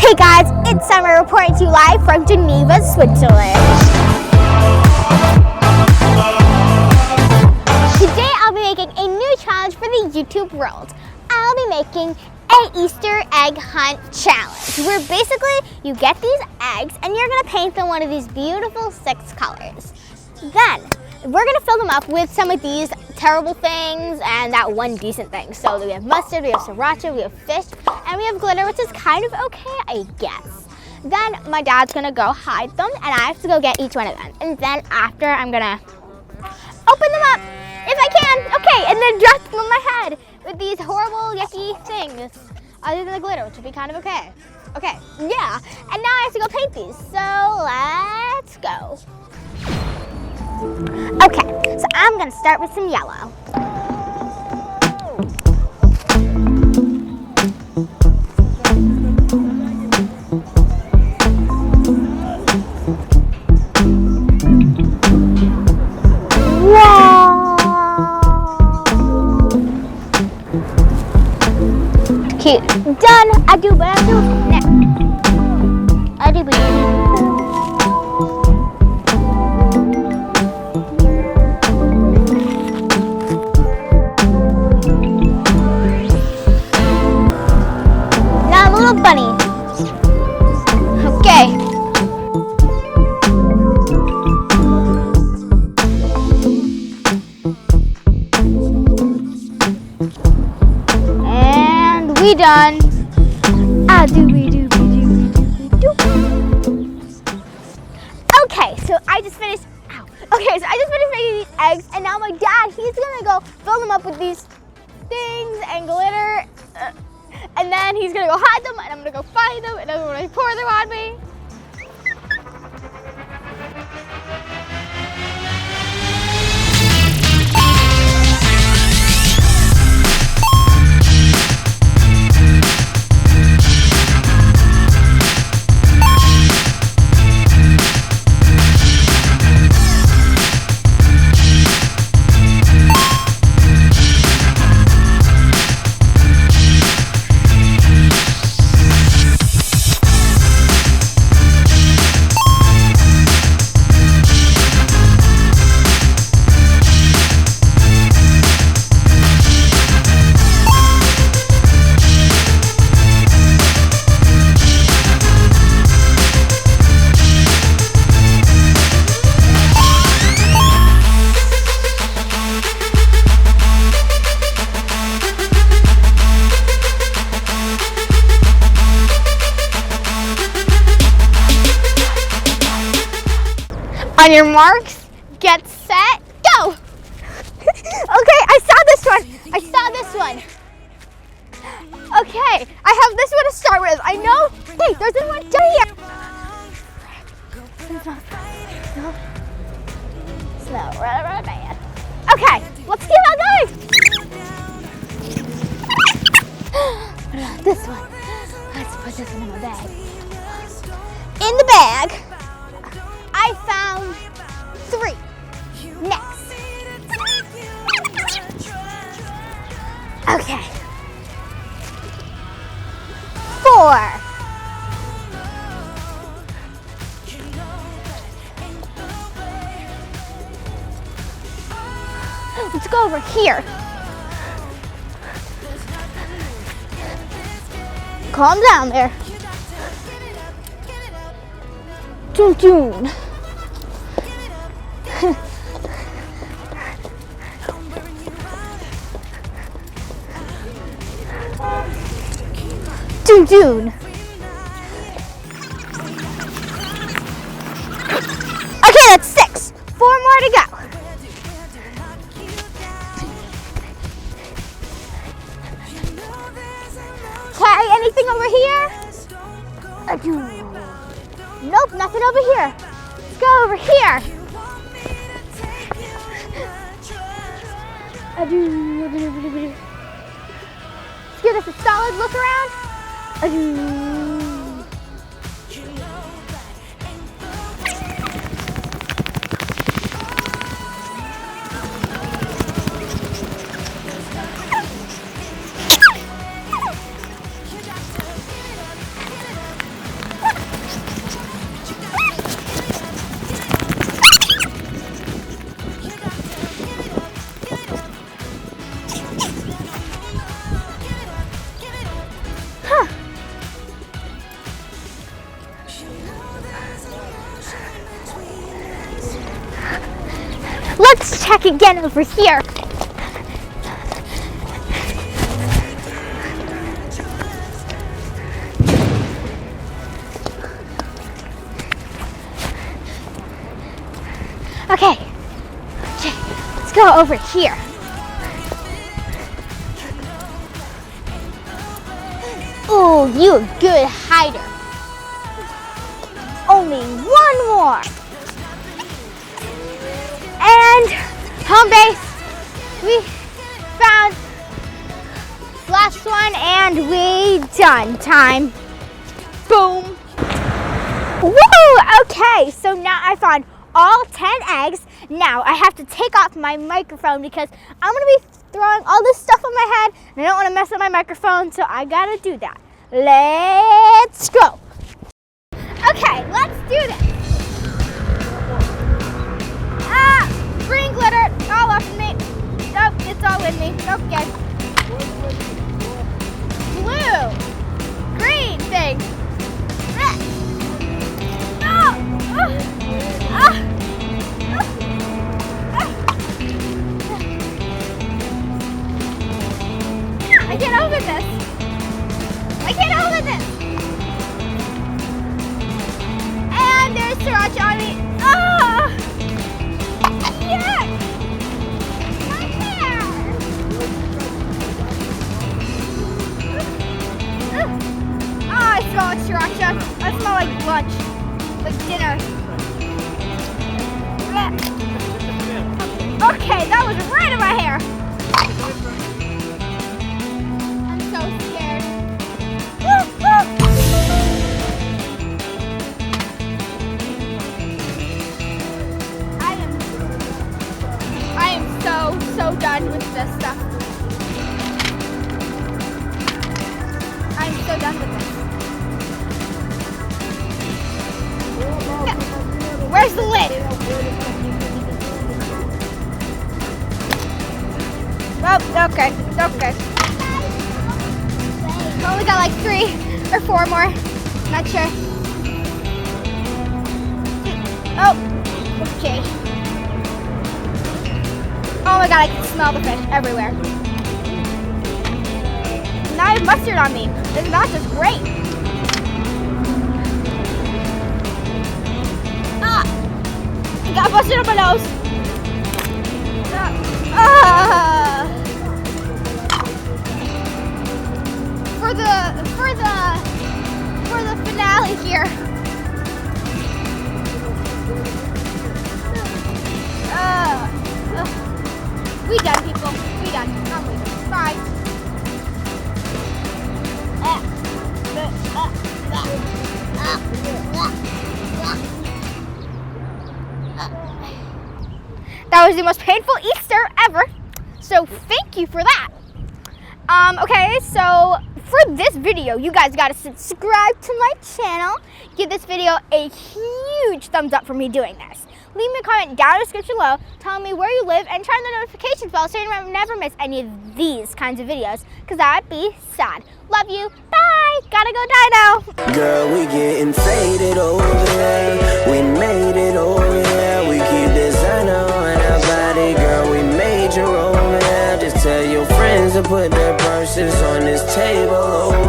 Hey guys, it's Summer reporting to you live from Geneva, Switzerland. Today I'll be making a new challenge for the YouTube world. I'll be making an Easter egg hunt challenge, where basically you get these eggs and you're gonna paint them one of these beautiful 6 colors. Then we're gonna fill them up with some of these terrible things and that one decent thing. So we have mustard, we have sriracha, we have fish, and we have glitter, which is kind of okay, I guess. Then my dad's gonna go hide them and I have to go get each one of them. And then after I'm gonna open them up, if I can, okay, and then drop them on my head with these horrible, yucky things, other than the glitter, which would be kind of okay. Okay, yeah, and now I have to go paint these, so let's go. Okay, so I'm gonna start with some yellow. Wow! Cute. Done. I do. Next. I do. Bunny. Okay. And we done. Okay, so I just finished. Making these eggs, and now my dad, he's gonna go fill them up with these things and glitter. And then he's gonna go hide them, and I'm gonna go find them, and I'm gonna pour them on me. On your marks, get set, go! Okay, I saw this one. Okay, I have this one to start with. I know, hey, there's one down here. Slow, run, man. Okay, let's keep on going. This one, let's put this one in my bag. In the bag, I found 3. Next. Okay. 4. Let's go over here. Calm down there. June. June. Okay, that's 6. 4 more to go. Okay, anything over here? Nope, nothing over here. Let's go over here. Let's give this a solid look around. let's check again over here. Okay, let's go over here. Oh, you a good hider. Only one more. And home base. We found last one and we done. Time. Boom. Woo! Okay, so now I found all 10 eggs. Now I have to take off my microphone because I'm gonna be throwing all this stuff on my head and I don't want to mess up my microphone, so I gotta do that. Let's go. Okay, let's do this. Green glitter all up in me. Nope, it's all in me. Okay. Blue, green thing. I can't open this. I can't open this. And there's sriracha on me. Oh! Yuck! My hair! Oh, I smell like sriracha. I smell like lunch. Like dinner. Okay, that was right in my hair. I'm so scared. I am so done with this stuff. I'm so done with this. Where's the lid? Oh, okay. Only got like 3 or 4 more. Not sure. Oh, okay. Oh my god, I can smell the fish everywhere. Now I have mustard on me. This mouth is great. I got mustard on my nose. For the finale here. We done, people. We done. I'm leaving. Bye. That was the most painful Easter ever. So thank you for that. Okay, so for this video, you guys gotta subscribe to my channel. Give this video a huge thumbs up for me doing this. Leave me a comment down in the description below telling me where you live and turn the notification bell so you never miss any of these kinds of videos, because that'd be sad. Love you. Bye. Gotta go die now. Girl, we getting faded over there. We made it over here. We keep designer on our body. Girl, we major over there. Just tell your friends to put their purses on this table over